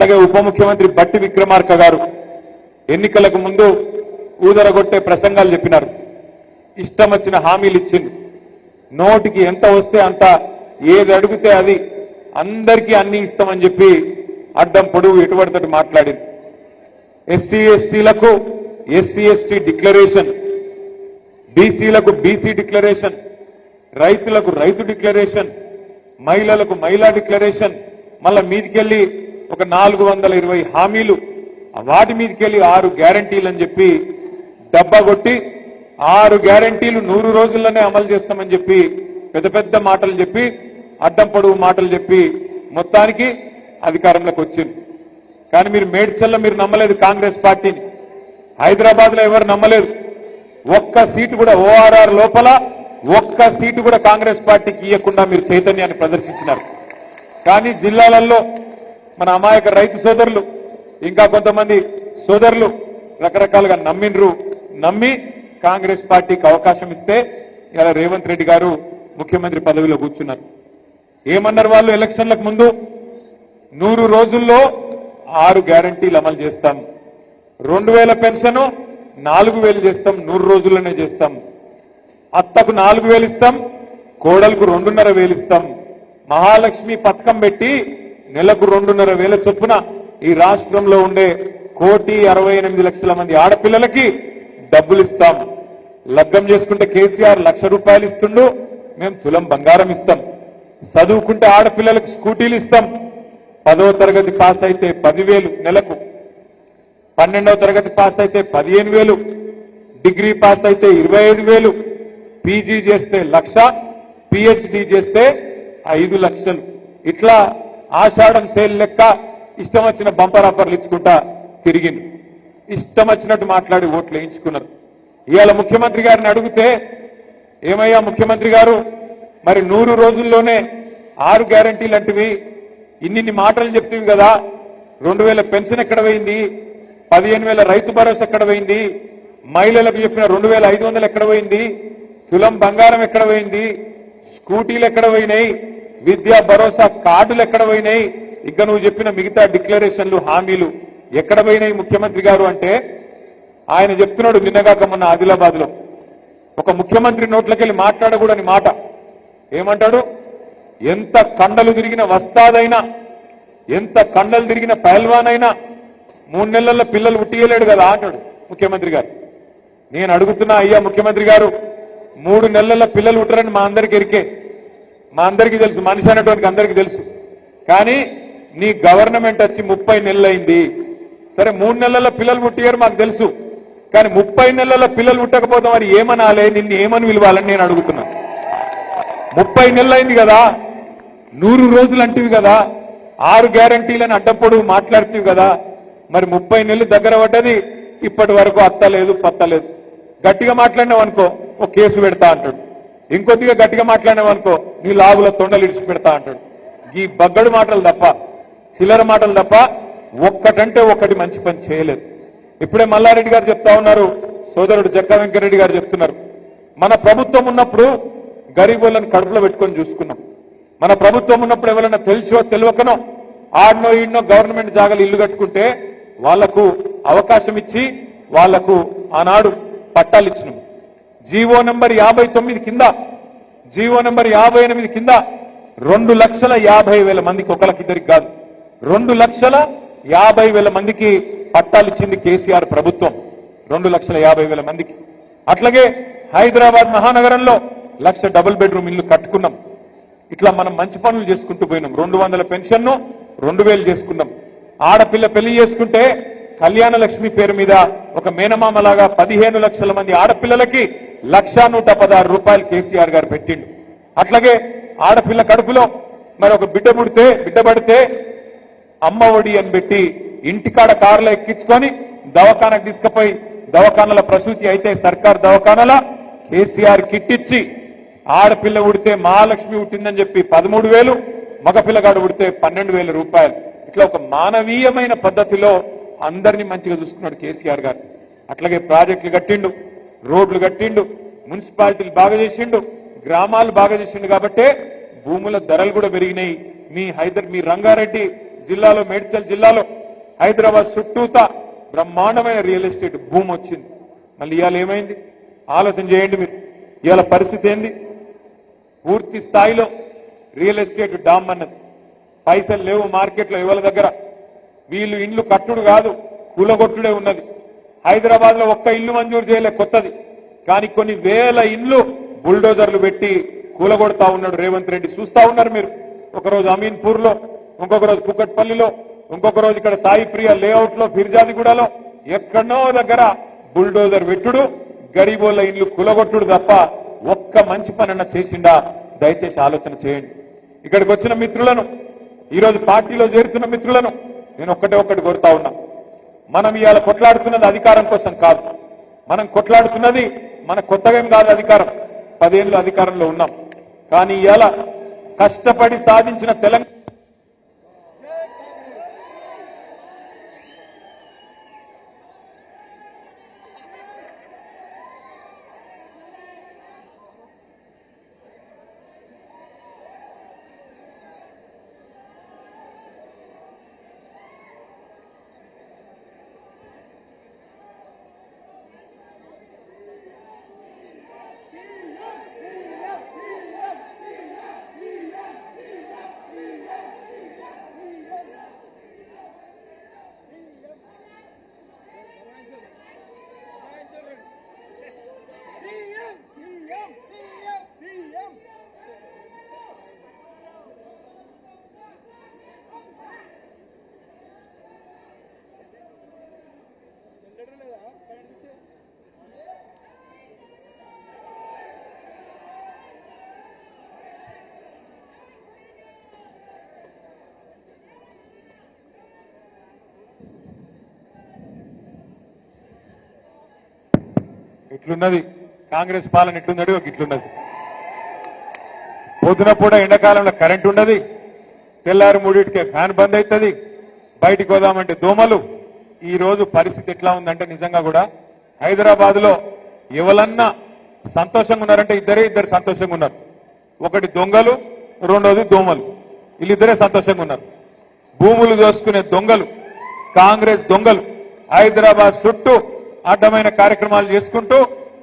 అలాగే ఉప ముఖ్యమంత్రి బట్టి విక్రమార్క గారు ఎన్నికలకు ముందు ఊదరగొట్టే ప్రసంగాలు చెప్పినారు. ఇష్టం వచ్చిన హామీలు ఇచ్చింది. నోటికి ఎంత వస్తే అంత, ఏది అడిగితే అది, అందరికీ అన్ని ఇస్తామని చెప్పి అడ్డం పొడుగు ఎటువడితోటి మాట్లాడింది. ఎస్సీ ఎస్టీలకు ఎస్సీ ఎస్టీ డిక్లరేషన్, బీసీలకు బీసీ డిక్లరేషన్, రైతులకు రైతు డిక్లరేషన్, మహిళలకు మహిళా డిక్లరేషన్, మళ్ళా మీదికెళ్ళి ఒక 420 హామీలు, వాటి మీదకెళ్ళి 6 గ్యారంటీలు అని చెప్పి డబ్బా కొట్టి 6 గ్యారంటీలు 100 రోజుల్లోనే అమలు చేస్తామని చెప్పి పెద్ద పెద్ద మాటలు చెప్పి, అడ్డం పొడుగు మాటలు చెప్పి మొత్తానికి అధికారంలోకి వచ్చింది. కానీ మీరు మేడ్చల్లో మీరు నమ్మలేదు కాంగ్రెస్ పార్టీని, హైదరాబాద్ లో ఎవరు నమ్మలేదు. ఒక్క సీటు కూడా ఓఆర్ఆర్ లోపల ఒక్క సీటు కూడా కాంగ్రెస్ పార్టీకి ఇవ్వకుండా మీరు చైతన్యాన్ని ప్రదర్శించినారు. కానీ జిల్లాలలో మన అమాయక రైతు సోదరులు ఇంకా కొంతమంది సోదరులు రకరకాలుగా నమ్మి కాంగ్రెస్ పార్టీకి అవకాశం ఇస్తే ఇలా రేవంత్ రెడ్డి గారు ముఖ్యమంత్రి పదవిలో కూర్చున్నారు. ఏమన్నారు వాళ్ళు ఎలక్షన్లకు ముందు? 100 రోజుల్లో 6 గ్యారంటీలు అమలు చేస్తాం, 2000 పెన్షన్ 4000 చేస్తాం, 100 రోజుల్లోనే చేస్తాం, అత్తకు 4000 ఇస్తాం, కోడలకు 2,500 ఇస్తాం, మహాలక్ష్మి పథకం పెట్టి నెలకు 2,500 చొప్పున ఈ రాష్ట్రంలో ఉండే 1,68,00,000 మంది ఆడపిల్లలకి డబ్బులు ఇస్తాం. లగ్గం చేసుకుంటే కేసీఆర్ ₹1,00,000 ఇస్తుండు, మేము తులం బంగారం ఇస్తాం. చదువుకుంటే ఆడపిల్లలకు స్కూటీలు ఇస్తాం. 10వ తరగతి పాస్ అయితే 10,000 నెలకు, 12వ తరగతి పాస్ అయితే 15,000, డిగ్రీ పాస్ అయితే 25,000, పీజీ చేస్తే 1,00,000, పిహెచ్డి చేస్తే 5 లక్షలు. ఇట్లా ఆషాఢం సేల్ లెక్క ఇష్టం వచ్చిన బంపర్ ఆఫర్లు ఇచ్చుకుంటా తిరిగింది. ఇష్టం వచ్చినట్టు మాట్లాడి ఓట్లు వేయించుకున్నారు. ఇవాళ ముఖ్యమంత్రి గారిని అడిగితే, ఏమయ్యా ముఖ్యమంత్రి గారు, మరి 100 రోజుల్లోనే 6 గ్యారంటీలు అంటివి, ఇన్ని మాటలు చెప్తీవి కదా, 2,000 పెన్షన్ ఎక్కడ పోయింది, 15,000 రైతు భరోసా ఎక్కడ పోయింది, మహిళలకు చెప్పిన 2,500 ఎక్కడ పోయింది, తులం బంగారం ఎక్కడ పోయింది, స్కూటీలు ఎక్కడ పోయినాయి, విద్యా భరోసా కార్డులు ఎక్కడ పోయినాయి, ఇక నువ్వు చెప్పిన మిగతా డిక్లరేషన్లు హామీలు ఎక్కడ పోయినాయి ముఖ్యమంత్రి గారు అంటే, ఆయన చెప్తున్నాడు నిన్నగాక మొన్న ఆదిలాబాద్ లో ఒక ముఖ్యమంత్రి నోట్లకెళ్ళి మాట్లాడకూడని మాట. ఏమంటాడు? ఎంత కండలు తిరిగిన వస్తాదైనా, ఎంత కండలు తిరిగిన పహల్వానైనా 3 నెలల పిల్లలు పుట్టియలేడు కదా అంటాడు ముఖ్యమంత్రి గారు. నేను అడుగుతున్నా, అయ్యా ముఖ్యమంత్రి గారు, 3 నెలల పిల్లలు పుట్టరని మా అందరికి ఎరికే, మా అందరికీ తెలుసు, మనిషి అనేటువంటి అందరికీ తెలుసు. కానీ నీ గవర్నమెంట్ వచ్చి 30 నెలలైంది. సరే 3 నెలల పిల్లలు పుట్టియారు మాకు తెలుసు, కానీ 30 నెలల పిల్లలు పుట్టకపోతే మరి ఏమనాలే, నిన్ను ఏమని పిలవాలని నేను అడుగుతున్నా. 30 నెలలైంది కదా, 100 రోజులు అంటివి కదా, 6 గ్యారంటీలను అడ్డప్పుడు మాట్లాడుతీవి కదా, మరి 30 నెలలు దగ్గర పడ్డది, ఇప్పటి వరకు అత్తలేదు పత్తలేదు. గట్టిగా మాట్లాడినావు అనుకో ఒక కేసు పెడతా అంటాడు, ఇంకొద్దిగా గట్టిగా మాట్లాడినావు అనుకో నీ లాగుల తొండలు ఇడిచి పెడతా అంటాడు. ఈ బగ్గడు మాటలు తప్ప, చిల్లర మాటలు తప్ప ఒక్కటంటే ఒక్కటి మంచి పని చేయలేదు. ఇప్పుడే మల్లారెడ్డి గారు చెప్తా ఉన్నారు, సోదరుడు జక్క వెంకరెడ్డి గారు చెప్తున్నారు, మన ప్రభుత్వం ఉన్నప్పుడు గరీబులను కడుపులో పెట్టుకొని చూసుకున్నాం. మన ప్రభుత్వం ఉన్నప్పుడు ఎవరైనా తెలుసో తెలియకనో ఆడనో ఈడనో గవర్నమెంట్ జాగాలు ఇల్లు కట్టుకుంటే వాళ్లకు అవకాశం ఇచ్చి వాళ్లకు ఆనాడు పట్టాలు ఇచ్చినాం. జీవో నంబర్ 59 కింద, జీవో నంబర్ 58 కింద 2,50,000 మందికి, ఒకరికిద్దరికి కాదు, 2,50,000 మందికి పట్టాలు ఇచ్చింది కేసీఆర్ ప్రభుత్వం, 2,50,000 మందికి. అట్లాగే హైదరాబాద్ మహానగరంలో 1,00,000 డబుల్ బెడ్రూమ్ ఇల్లు కట్టుకున్నాం. ఇట్లా మనం మంచి పనులు చేసుకుంటూ పోయినాం. 200 పెన్షన్ను 2,000 చేసుకున్నాం. ఆడపిల్ల పెళ్లి చేసుకుంటే కళ్యాణ లక్ష్మి పేరు మీద ఒక మేనమామలాగా 15 లక్షల మంది ఆడపిల్లలకి 1,116 కేసీఆర్ గారు పెట్టిండు. అట్లాగే ఆడపిల్ల కడుపులో మరి ఒక బిడ్డ పడితే అమ్మ ఒడి అని పెట్టి ఇంటికాడ కారులో ఎక్కించుకొని దవాఖానకు తీసుకుపోయి దవాఖానల ప్రసూతి అయితే సర్కార్ దవాఖానల కేసీఆర్ కిట్ ఇచ్చి, ఆడపిల్ల ఉడితే మహాలక్ష్మి ఉట్టిందని చెప్పి 13,000, మగపిల్లగాడు ఉడితే 12,000 రూపాయలు. ఇట్లా ఒక మానవీయమైన పద్ధతిలో అందరినీ మంచిగా చూసుకున్నాడు కేసీఆర్ గారు. అట్లాగే ప్రాజెక్టులు కట్టిండు, రోడ్లు కట్టిండు, మున్సిపాలిటీలు బాగా చేసిండు, గ్రామాలు బాగా చేసిండు. కాబట్టి భూముల ధరలు కూడా పెరిగినాయి. మీ రంగారెడ్డి జిల్లాలో మేడ్చల్ జిల్లాలో హైదరాబాద్ చుట్టూతా బ్రహ్మాండమైన రియల్ ఎస్టేట్ భూమి వచ్చింది. మళ్ళీ ఇవాళ ఏమైంది ఆలోచన చేయండి మీరు. ఇవాళ పరిస్థితి ఏంది? పూర్తి స్థాయిలో రియల్ ఎస్టేట్ డామ్ అన్నది. పైసలు లేవు మార్కెట్లో ఇవాళ దగ్గర. వీళ్ళు ఇండ్లు కట్టుడు కాదు కూలగొట్టుడే ఉన్నది. హైదరాబాద్ లో ఒక్క ఇల్లు మంజూరు చేయలే కొత్తది, కానీ కొన్ని వేల ఇండ్లు బుల్డోజర్లు పెట్టి కూలగొడతా ఉన్నాడు రేవంత్ రెడ్డి. చూస్తా ఉన్నారు మీరు. ఒకరోజు అమీన్పూర్ లో, ఇంకొక రోజు కుకట్పల్లిలో, ఇంకొక రోజు ఇక్కడ సాయి ప్రియ లేఅవుట్ లో, ఫిర్జాదిగూడలో, ఎక్కడో దగ్గర బుల్డోజర్ పెట్టుడు, గరీబోళ్ళ ఇండ్లు కూలగొట్టుడు తప్ప ఒక్క మంచి పనన్నా చేసిండా? దయచేసి ఆలోచన చేయండి. ఇక్కడికి వచ్చిన మిత్రులను, ఈరోజు పార్టీలో చేరుతున్న మిత్రులను నేను ఒక్కటి కోరుతా ఉన్నా. మనం ఇవాళ కొట్లాడుతున్నది అధికారం కోసం కాదు. మనం కొట్లాడుతున్నది మన కొత్తగా ఏం కాదు అధికారం. 10 ఏళ్ళు అధికారంలో ఉన్నాం. కానీ ఇవాళ కష్టపడి సాధించిన తెలంగాణ ఇట్లున్నది. కాంగ్రెస్ పాలన ఎట్లున్నది ఒక ఇట్లున్నది. పొద్దున పూట ఎండాకాలంలో కరెంట్ ఉండదు, తెల్లారి 3టికే ఫ్యాన్ బంద్ అవుతుంది, బయటికి పోదామంటే దోమలు. ఈ రోజు పరిస్థితి ఎట్లా ఉందంటే నిజంగా కూడా హైదరాబాద్ లో ఎవరన్నా సంతోషంగా ఉన్నారంటే ఇద్దరు సంతోషంగా ఉన్నారు. ఒకటి దొంగలు, రెండోది దోమలు. వీళ్ళిద్దరే సంతోషంగా ఉన్నారు. భూములు దోసుకునే దొంగలు, కాంగ్రెస్ దొంగలు హైదరాబాద్ చుట్టూ అడ్డమైన కార్యక్రమాలు చేసుకుంటూ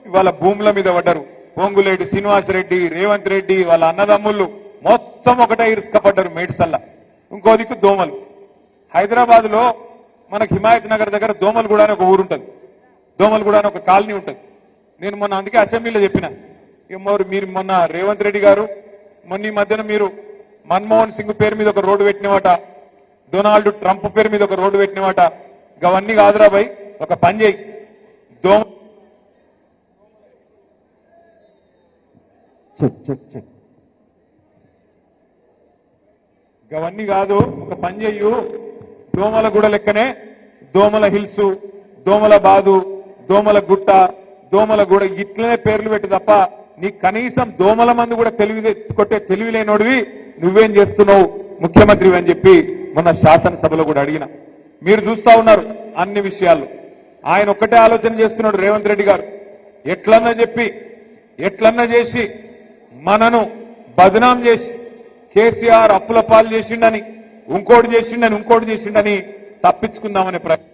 ఇవాళ భూముల మీద పడ్డారు. పొంగులేటి శ్రీనివాసరెడ్డి, రేవంత్ రెడ్డి, వాళ్ళ అన్నదమ్ముళ్ళు మొత్తం ఒకటే ఇరుసుకపడ్డారు మేడ్సల్లా. ఇంకో దిక్కు దోమలు. హైదరాబాద్ లో మనకు హిమాయత్ నగర్ దగ్గర దోమలగూడ అని ఒక ఊరు ఉంటుంది, దోమలగూడ అని ఒక కాలనీ ఉంటుంది. నేను మొన్న అందుకే అసెంబ్లీలో చెప్పిన, మీరు మొన్న రేవంత్ రెడ్డి గారు మొన్న ఈ మధ్యన మీరు మన్మోహన్ సింగ్ పేరు మీద ఒక రోడ్డు పెట్టినవాట, డొనాల్డ్ ట్రంప్ పేరు మీద ఒక రోడ్డు పెట్టినవాట. అవన్నీ కాదురా భయ్, ఒక పని చేయి. అవన్నీ కాదు, ఒక పని చెయ్యు. దోమల గుడ లెక్కనే దోమల హిల్స్, దోమల బాదు, దోమల గుట్ట, దోమల గుడ ఇట్లనే పేర్లు పెట్టి తప్ప నీ కనీసం దోమల మంది కూడా కొట్టే తెలివి లేనోడివి నువ్వేం చేస్తున్నావు ముఖ్యమంత్రి అని చెప్పి మొన్న శాసనసభలో కూడా అడిగిన. మీరు చూస్తా ఉన్నారు అన్ని విషయాల్లో. ఆయన ఒక్కటే ఆలోచన చేస్తున్నాడు రేవంత్ రెడ్డి గారు. ఎట్లన్నా చెప్పి ఎట్లన్నా చేసి మనను బదనాం చేసి కేసీఆర్ అప్పుల పాలు చేసిండని, ఇంకోటి చేసిండని తప్పించుకుందామనే ప్రయత్నం.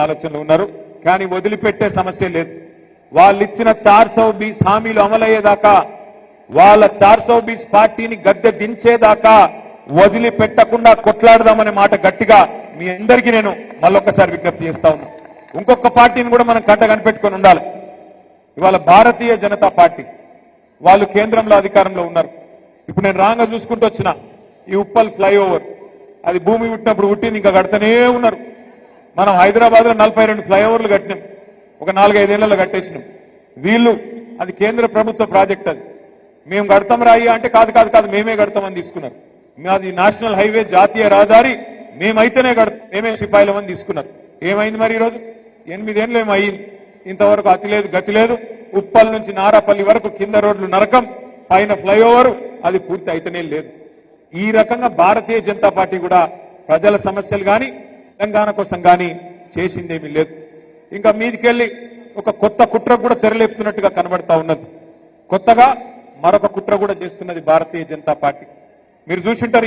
ఆలోచనలు ఉన్నారు, కానీ వదిలిపెట్టే సమస్య లేదు. వాళ్ళు ఇచ్చిన 420 హామీలు అమలయ్యేదాకా, వాళ్ళ 420 పార్టీని గద్దె దించేదాకా వదిలిపెట్టకుండా కొట్లాడదామనే మాట గట్టిగా మీ అందరికీ నేను మళ్ళొక్కసారి విజ్ఞప్తి చేస్తా ఉన్నా. ఇంకొక పార్టీని కూడా మనం కంట కనిపెట్టుకొని ఉండాలి. ఇవాళ భారతీయ జనతా పార్టీ వాళ్ళు కేంద్రంలో అధికారంలో ఉన్నారు. ఇప్పుడు నేను రాంగా చూసుకుంటూ వచ్చిన ఈ ఉప్పల్ ఫ్లైఓవర్, అది భూమి పుట్టినప్పుడు పుట్టింది, ఇంకా కడతనే ఉన్నారు. మనం హైదరాబాద్ లో 42 ఫ్లైఓవర్లు కట్టినాం, ఒక 4-5 ఏళ్లలో కట్టేసినాం. వీళ్ళు అది కేంద్ర ప్రభుత్వ ప్రాజెక్ట్, అది మేము కడతాం రాయి అంటే కాదు మేమే కడతామని తీసుకున్నారు. అది నేషనల్ హైవే, జాతీయ రహదారి, మేమైతేనే మేమే సిపాయిలమని తీసుకున్నారు. ఏమైంది మరి ఈరోజు? 8 ఏళ్ళు ఏమైంది, ఇంతవరకు అతి లేదు గతి లేదు. ఉప్పల్ నుంచి నారాపల్లి వరకు కింద రోడ్లు నరకం, పైన ఫ్లైఓవర్ అది పూర్తి అయితేనే లేదు. ఈ రకంగా భారతీయ జనతా పార్టీ కూడా ప్రజల సమస్యలు కానీ తెలంగాణ కోసం కానీ చేసిందేమీ లేదు. ఇంకా మీదికెళ్ళి ఒక కొత్త కుట్ర కూడా తెరలేపుతున్నట్టుగా కనబడతా ఉన్నది. కొత్తగా మరొక కుట్ర కూడా చేస్తున్నది భారతీయ జనతా పార్టీ. మీరు చూసింటారు